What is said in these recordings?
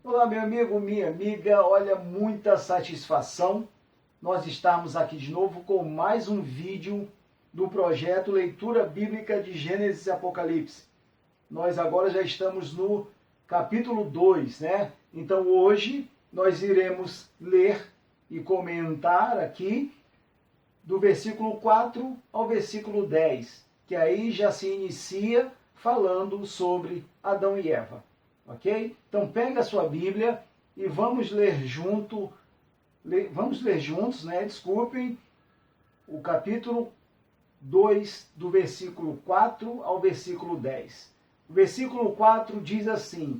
Olá, meu amigo, minha amiga, olha, muita satisfação nós estarmos aqui de novo com mais um vídeo do projeto Leitura Bíblica de Gênesis e Apocalipse. Nós agora já estamos no capítulo 2, né? Então hoje nós iremos ler e comentar aqui do versículo 4 ao versículo 10, que aí já se inicia falando sobre Adão e Eva. Ok? Então pega a sua Bíblia e vamos ler juntos, né? Desculpem, o capítulo 2, do versículo 4 ao versículo 10. O versículo 4 diz assim: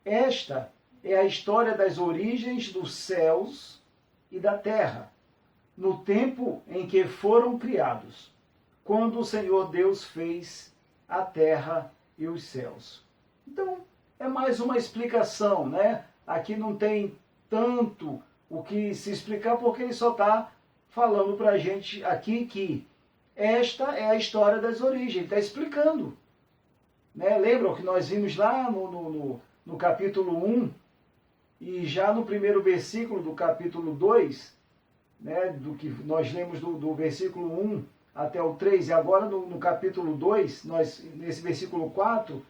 Esta é a história das origens dos céus e da terra, no tempo em que foram criados, quando o Senhor Deus fez a terra e os céus. Então, é mais uma explicação, né? Aqui não tem tanto o que se explicar, porque ele só está falando para a gente aqui que esta é a história das origens, está explicando. Né? Lembram que nós vimos lá no capítulo 1, e já no primeiro versículo do capítulo 2, né, do que nós lemos do versículo 1 até o 3, e agora no capítulo 2, nesse versículo 4,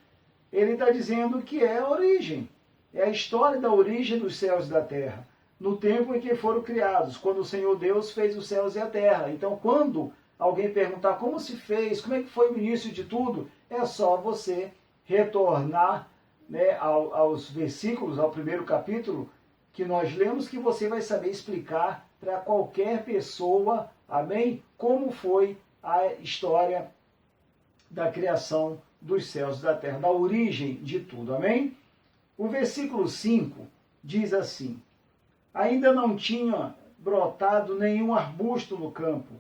ele está dizendo que é a origem, é a história da origem dos céus e da terra, no tempo em que foram criados, quando o Senhor Deus fez os céus e a terra. Então, quando alguém perguntar como se fez, como é que foi o início de tudo, é só você retornar, né, aos versículos, ao primeiro capítulo, que nós lemos, que você vai saber explicar para qualquer pessoa, amém? Como foi a história da criação dos céus e da terra, da origem de tudo, amém? O versículo 5 diz assim: Ainda não tinha brotado nenhum arbusto no campo,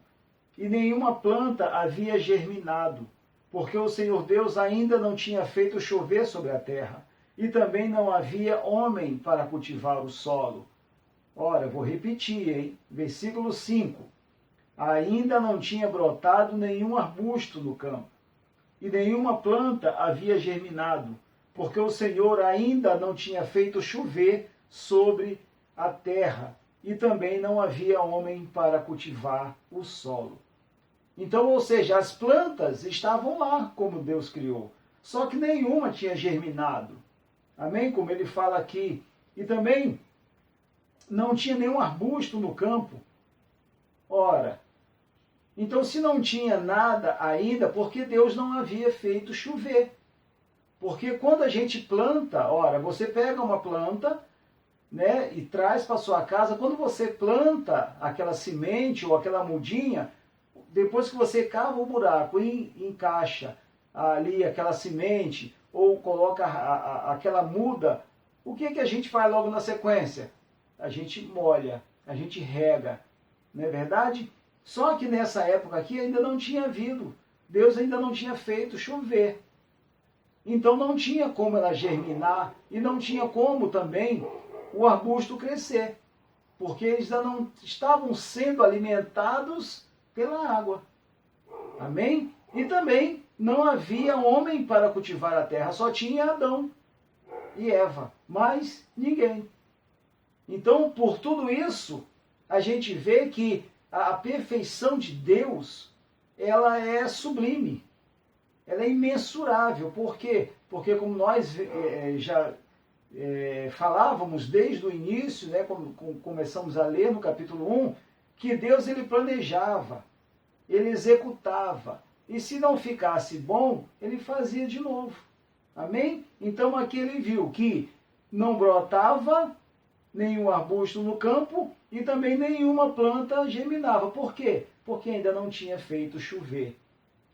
e nenhuma planta havia germinado, porque o Senhor Deus ainda não tinha feito chover sobre a terra, e também não havia homem para cultivar o solo. Ora, vou repetir, hein? Versículo 5. Ainda não tinha brotado nenhum arbusto no campo, e nenhuma planta havia germinado, porque o Senhor ainda não tinha feito chover sobre a terra, e também não havia homem para cultivar o solo. Então, ou seja, as plantas estavam lá, como Deus criou, só que nenhuma tinha germinado. Amém? Como ele fala aqui. E também não tinha nenhum arbusto no campo. Ora, então se não tinha nada ainda, porque Deus não havia feito chover. Porque quando a gente planta, ora, você pega uma planta, né, e traz para sua casa, quando você planta aquela semente ou aquela mudinha, depois que você cava o buraco e encaixa ali aquela semente, ou coloca aquela muda, o que a gente faz logo na sequência? A gente molha, a gente rega, não é verdade? Só que nessa época aqui ainda não tinha havido, Deus ainda não tinha feito chover. Então não tinha como ela germinar e não tinha como também o arbusto crescer, porque eles ainda não estavam sendo alimentados pela água. Amém? E também não havia homem para cultivar a terra, só tinha Adão e Eva, mais ninguém. Então, por tudo isso, a gente vê que a perfeição de Deus, ela é sublime, ela é imensurável. Por quê? Porque como nós já falávamos desde o início, né, quando começamos a ler no capítulo 1, que Deus ele planejava, ele executava, e se não ficasse bom, ele fazia de novo. Amém? Então aqui ele viu que não brotava nenhum arbusto no campo e também nenhuma planta germinava. Por quê? Porque ainda não tinha feito chover.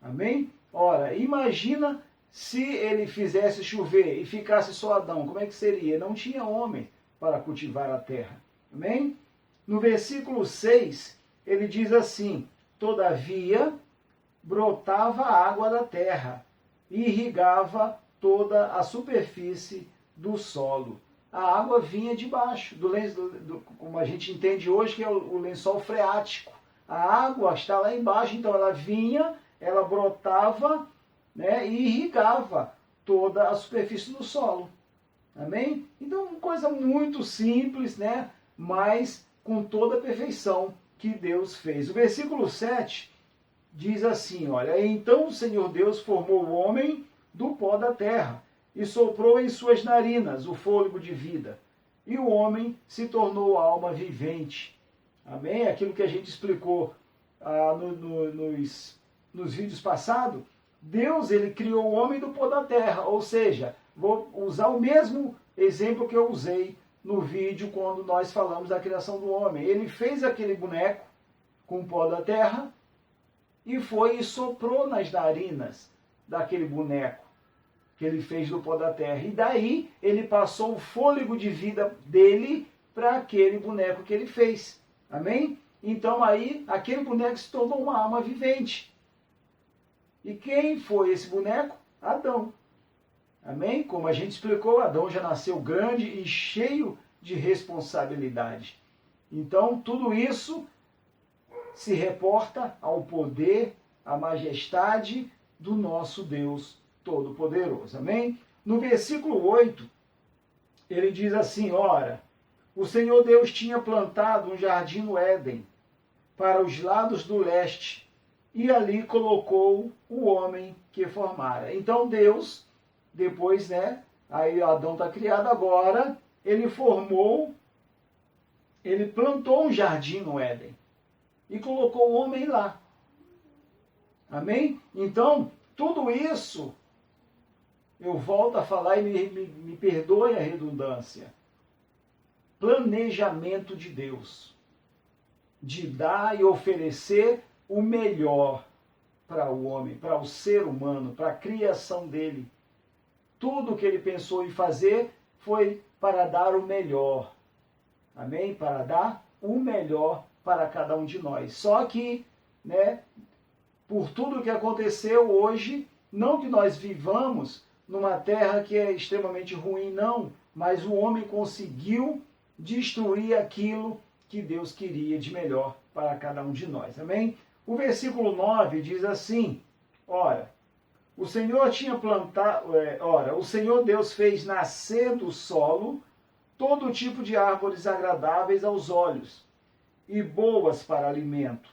Amém? Ora, imagina se ele fizesse chover e ficasse só Adão, como é que seria? Não tinha homem para cultivar a terra. Amém? No versículo 6, ele diz assim: Todavia brotava a água da terra e irrigava toda a superfície do solo. a água vinha de baixo, como a gente entende hoje, que é o lençol freático. A água está lá embaixo, então ela vinha, ela brotava, né, e irrigava toda a superfície do solo. Amém? Então, uma coisa muito simples, né, mas com toda a perfeição que Deus fez. O versículo 7 diz assim, olha, então o Senhor Deus formou o homem do pó da terra e soprou em suas narinas o fôlego de vida. E o homem se tornou alma vivente. Amém? Aquilo que a gente explicou nos vídeos passados, Deus ele criou o homem do pó da terra, ou seja, vou usar o mesmo exemplo que eu usei no vídeo quando nós falamos da criação do homem. Ele fez aquele boneco com o pó da terra e foi e soprou nas narinas daquele boneco que ele fez do pó da terra. E daí ele passou o fôlego de vida dele para aquele boneco que ele fez. Amém? Então aí aquele boneco se tornou uma alma vivente. E quem foi esse boneco? Adão. Amém? Como a gente explicou, Adão já nasceu grande e cheio de responsabilidade. Então tudo isso se reporta ao poder, à majestade do nosso Deus Todo-Poderoso. Amém? No versículo 8, ele diz assim, ora, o Senhor Deus tinha plantado um jardim no Éden, para os lados do leste, e ali colocou o homem que formara. Então Deus, depois, né, aí Adão está criado agora, ele plantou um jardim no Éden, e colocou o homem lá. Amém? Então, tudo isso, eu volto a falar e me perdoe a redundância. Planejamento de Deus. De dar e oferecer o melhor para o homem, para o ser humano, para a criação dele. Tudo que ele pensou em fazer foi para dar o melhor. Amém? Para dar o melhor para cada um de nós. Só que, né, por tudo que aconteceu hoje, não que nós vivamos numa terra que é extremamente ruim, não, mas o homem conseguiu destruir aquilo que Deus queria de melhor para cada um de nós. Amém? O versículo 9 diz assim, ora, o Senhor Deus fez nascer do solo todo tipo de árvores agradáveis aos olhos e boas para alimento.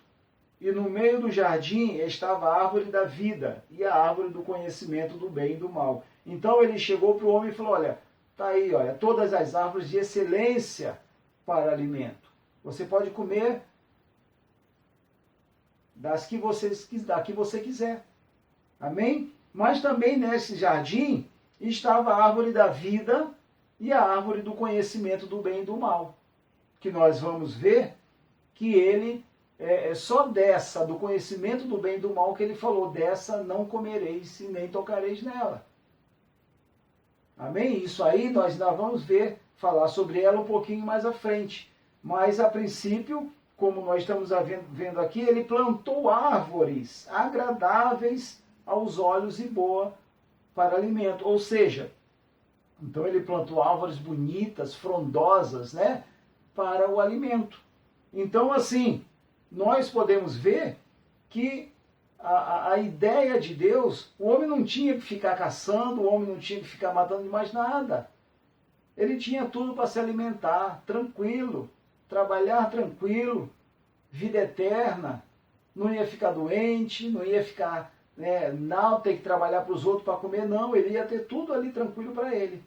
E no meio do jardim estava a árvore da vida e a árvore do conhecimento do bem e do mal. Então ele chegou para o homem e falou, olha, está aí, olha, todas as árvores de excelência para alimento. Você pode comer da que você quiser. Amém? Mas também nesse jardim estava a árvore da vida e a árvore do conhecimento do bem e do mal. Que nós vamos ver que ele só dessa, do conhecimento do bem e do mal, que ele falou, dessa não comereis e nem tocareis nela. Amém? Isso aí nós ainda vamos falar sobre ela um pouquinho mais à frente. Mas a princípio, como nós estamos vendo aqui, ele plantou árvores agradáveis aos olhos e boa para alimento. Ou seja, então ele plantou árvores bonitas, frondosas, né, para o alimento. Então, assim, nós podemos ver que a ideia de Deus, o homem não tinha que ficar caçando, o homem não tinha que ficar matando mais nada. Ele tinha tudo para se alimentar, tranquilo, trabalhar tranquilo, vida eterna, não ia ficar doente, não ia ficar, não ter que trabalhar para os outros para comer, não, ele ia ter tudo ali tranquilo para ele.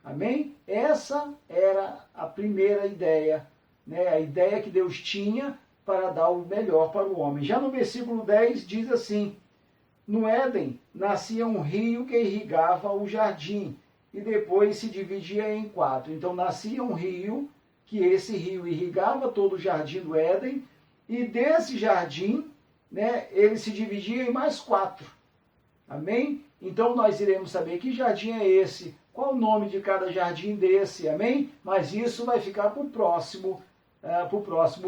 Amém? Essa era a primeira ideia, né? A ideia que Deus tinha para dar o melhor para o homem. Já no versículo 10 diz assim, no Éden nascia um rio que irrigava o jardim e depois se dividia em 4. Então nascia um rio, que esse rio irrigava todo o jardim do Éden, e desse jardim, né, ele se dividia em mais 4. Amém? Então nós iremos saber que jardim é esse, qual o nome de cada jardim desse, amém? Mas isso vai ficar para o próximo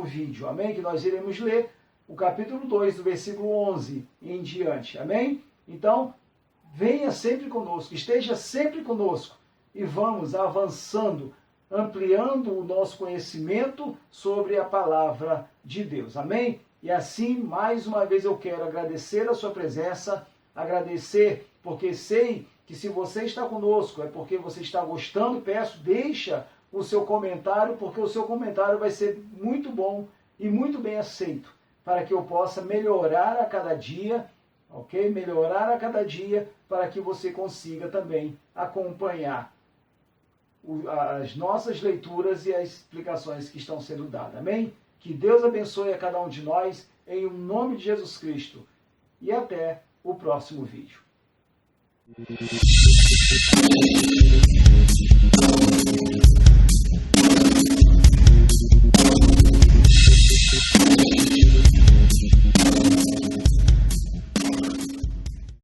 vídeo, amém? Que nós iremos ler o capítulo 2, do versículo 11 em diante, amém? Então, venha sempre conosco, esteja sempre conosco e vamos avançando ampliando o nosso conhecimento sobre a palavra de Deus. Amém? E assim, mais uma vez eu quero agradecer a sua presença, agradecer porque sei que se você está conosco é porque você está gostando. Peço, deixa o seu comentário, porque o seu comentário vai ser muito bom e muito bem aceito, para que eu possa melhorar a cada dia, ok? Melhorar a cada dia, para que você consiga também acompanhar as nossas leituras e as explicações que estão sendo dadas. Amém? Que Deus abençoe a cada um de nós, em nome de Jesus Cristo. E até o próximo vídeo.